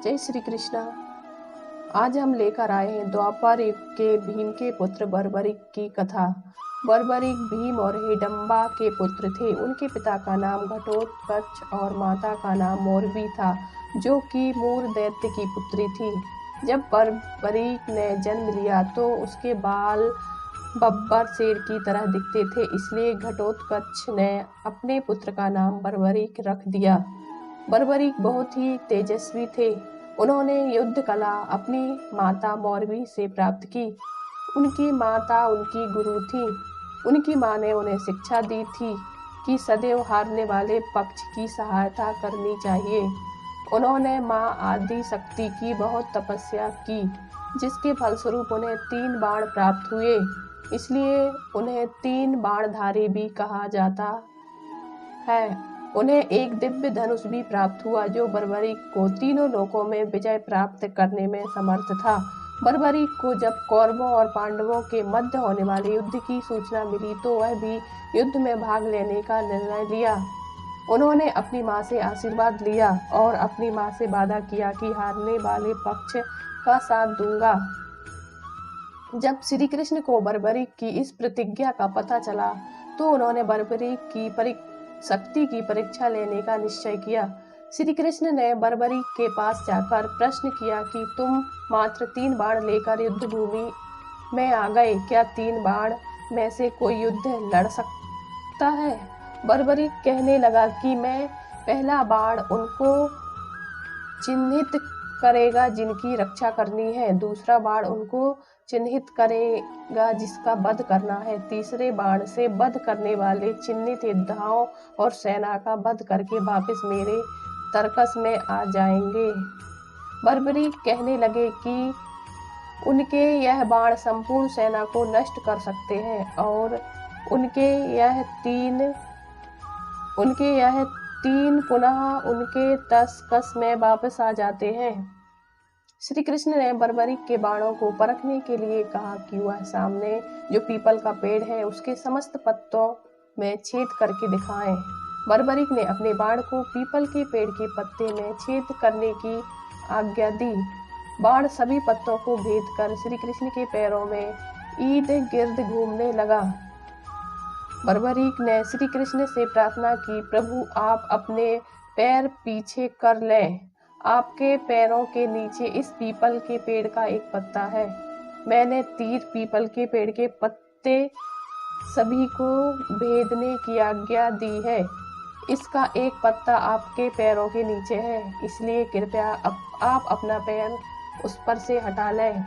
जय श्री कृष्णा। आज हम लेकर आए हैं द्वापर युग के भीम के पुत्र बर्बरिक की कथा। बर्बरिक भीम और हिडम्बा के पुत्र थे। उनके पिता का नाम घटोत्कच और माता का नाम मोरबी था, जो कि मूर दैत्य की पुत्री थी। जब बर्बरिक ने जन्म लिया तो उसके बाल बब्बर शेर की तरह दिखते थे, इसलिए घटोत्कच ने अपने पुत्र का नाम बर्बरिक रख दिया। बर्बरिक बहुत ही तेजस्वी थे। उन्होंने युद्ध कला अपनी माता मोरबी से प्राप्त की। उनकी माता उनकी गुरु थी। उनकी माँ ने उन्हें शिक्षा दी थी कि सदैव हारने वाले पक्ष की सहायता करनी चाहिए। उन्होंने माँ आदि शक्ति की बहुत तपस्या की, जिसके फलस्वरूप उन्हें 3 बाण प्राप्त हुए, इसलिए उन्हें 3 बाणधारी भी कहा जाता है। उन्हें एक दिव्य धनुष भी प्राप्त हुआ, जो बर्बरिक को तीनों लोकों में विजय प्राप्त करने में समर्थ था। बर्बरिक को जब कौरवों और पांडवों के मध्य होने वाले युद्ध की सूचना मिली तो वह भी युद्ध में भाग लेने का निर्णय लिया। उन्होंने अपनी माँ से आशीर्वाद लिया और अपनी माँ से वादा किया कि हारने वाले पक्ष का साथ दूंगा। जब श्री कृष्ण को बर्बरिक की इस प्रतिज्ञा का पता चला तो उन्होंने बर्बरिक की शक्ति की परीक्षा लेने का निश्चय किया। श्री कृष्ण ने बर्बरिक के पास जाकर प्रश्न किया कि तुम मात्र 3 बाण लेकर युद्ध भूमि में आ गए, क्या 3 बाण में से कोई युद्ध लड़ सकता है? बर्बरिक कहने लगा कि मैं पहला बाण उनको चिन्हित करेगा जिनकी रक्षा करनी है, दूसरा बाण उनको चिन्हित करेगा जिसका वध करना है, तीसरे बाण से वध करने वाले चिन्हित योद्धाओं और सेना का वध करके वापस मेरे तर्कस में आ जाएंगे। बर्बरिक कहने लगे कि उनके यह बाण संपूर्ण सेना को नष्ट कर सकते हैं और उनके यह तीन पुनः उनके तर्कस में वापस आ जाते हैं। श्री कृष्ण ने बर्बरिक के बाणों को परखने के लिए कहा कि वह सामने जो पीपल का पेड़ है उसके समस्त पत्तों में छेद करके दिखाएं। बर्बरिक ने अपने बाण को पीपल के पेड़ के पत्ते में छेद करने की आज्ञा दी। बाण सभी पत्तों को भेद कर श्री कृष्ण के पैरों में ईद गिर्द घूमने लगा। बर्बरिक ने श्री कृष्ण से प्रार्थना की, प्रभु आप अपने पैर पीछे कर लें। आपके पैरों के नीचे इस पीपल के पेड़ का एक पत्ता है। मैंने तीर पीपल के पेड़ के पत्ते सभी को भेदने की आज्ञा दी है। इसका एक पत्ता आपके पैरों के नीचे है, इसलिए कृपया आप अपना पैर उस पर से हटा लें।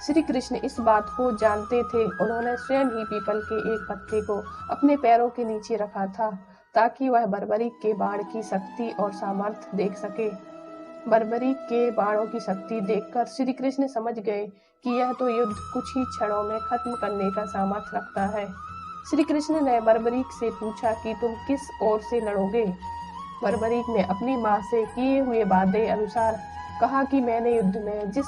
श्री कृष्ण इस बात को जानते थे। उन्होंने स्वयं ही पीपल के एक पत्ते को अपने पैरों के नीचे रखा था ताकि वह बर्बरिक के बाण की शक्ति और सामर्थ्य देख सके। बर्बरिक के बाणों की शक्ति देखकर श्री कृष्ण समझ गए कि यह तो युद्ध कुछ ही क्षणों में खत्म करने का सामर्थ्य रखता है। श्री कृष्ण ने बर्बरिक से पूछा कि तुम किस ओर से लड़ोगे? बर्बरिक ने अपनी माँ से किए हुए वादे अनुसार कहा कि मैंने युद्ध में जिस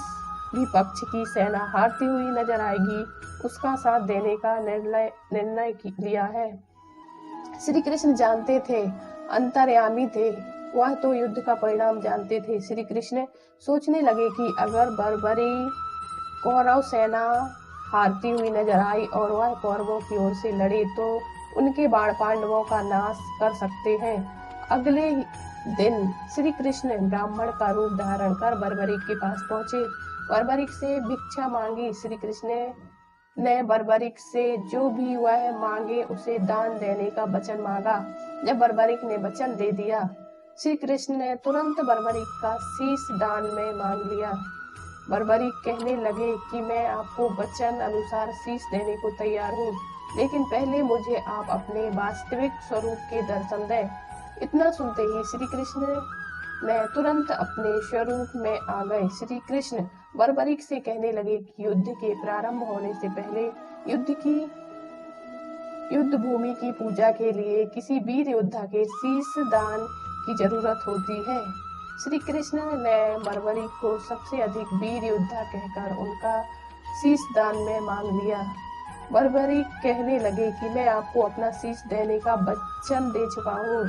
भी पक्ष की सेना हारती हुई नजर आएगी उसका साथ देने का निर्णय लिया है। श्री कृष्ण जानते थे, अंतर्यामी थे, वह तो युद्ध का परिणाम जानते थे। श्री कृष्ण सोचने लगे कि अगर बर्बरिक कौरव सेना हारती हुई नजर आई और वह कौरवों की ओर से लड़े तो उनके बाण पांडवों का नाश कर सकते हैं। अगले दिन श्री कृष्ण ब्राह्मण का रूप धारण कर बर्बरिक के पास पहुंचे। बर्बरिक से भिक्षा मांगी। श्री कृष्ण ने बर्बरिक से जो भी वह मांगे उसे दान देने का वचन मांगा। जब बर्बरिक ने वचन दे दिया, श्री कृष्ण ने तुरंत बर्बरिक का शीश दान में मांग लिया। बर्बरिक कहने लगे कि मैं आपको वचन अनुसार शीश देने को तैयार हूँ, लेकिन पहले मुझे आप अपने वास्तविक स्वरूप के दर्शन दें। इतना सुनते ही श्री कृष्ण ने तुरंत अपने स्वरूप में आ गए। श्री कृष्ण बर्बरिक से कहने लगे कि युद्ध के प्रारंभ होने से पहले युद्ध भूमि की पूजा के लिए किसी वीर योद्धा के शीश दान की जरूरत होती है। श्री कृष्ण ने बर्बरिक को सबसे अधिक वीर योद्धा कहकर उनका शीश दान में मांग लिया। बर्बरिक कहने लगे कि मैं आपको अपना शीश देने का वचन दे चुका हूँ,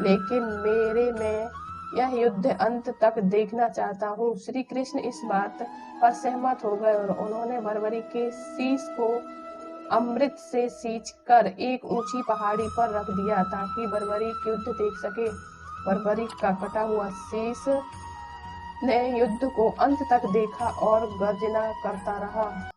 लेकिन मेरे में यह युद्ध अंत तक देखना चाहता हूँ। श्री कृष्ण इस बात पर सहमत हो गए और उन्होंने बर्बरी के शीश को अमृत से सींचकर एक ऊंची पहाड़ी पर रख दिया ताकि बर्बरीक युद्ध देख सके। बर्बरीक का कटा हुआ शीश ने युद्ध को अंत तक देखा और गर्जना करता रहा।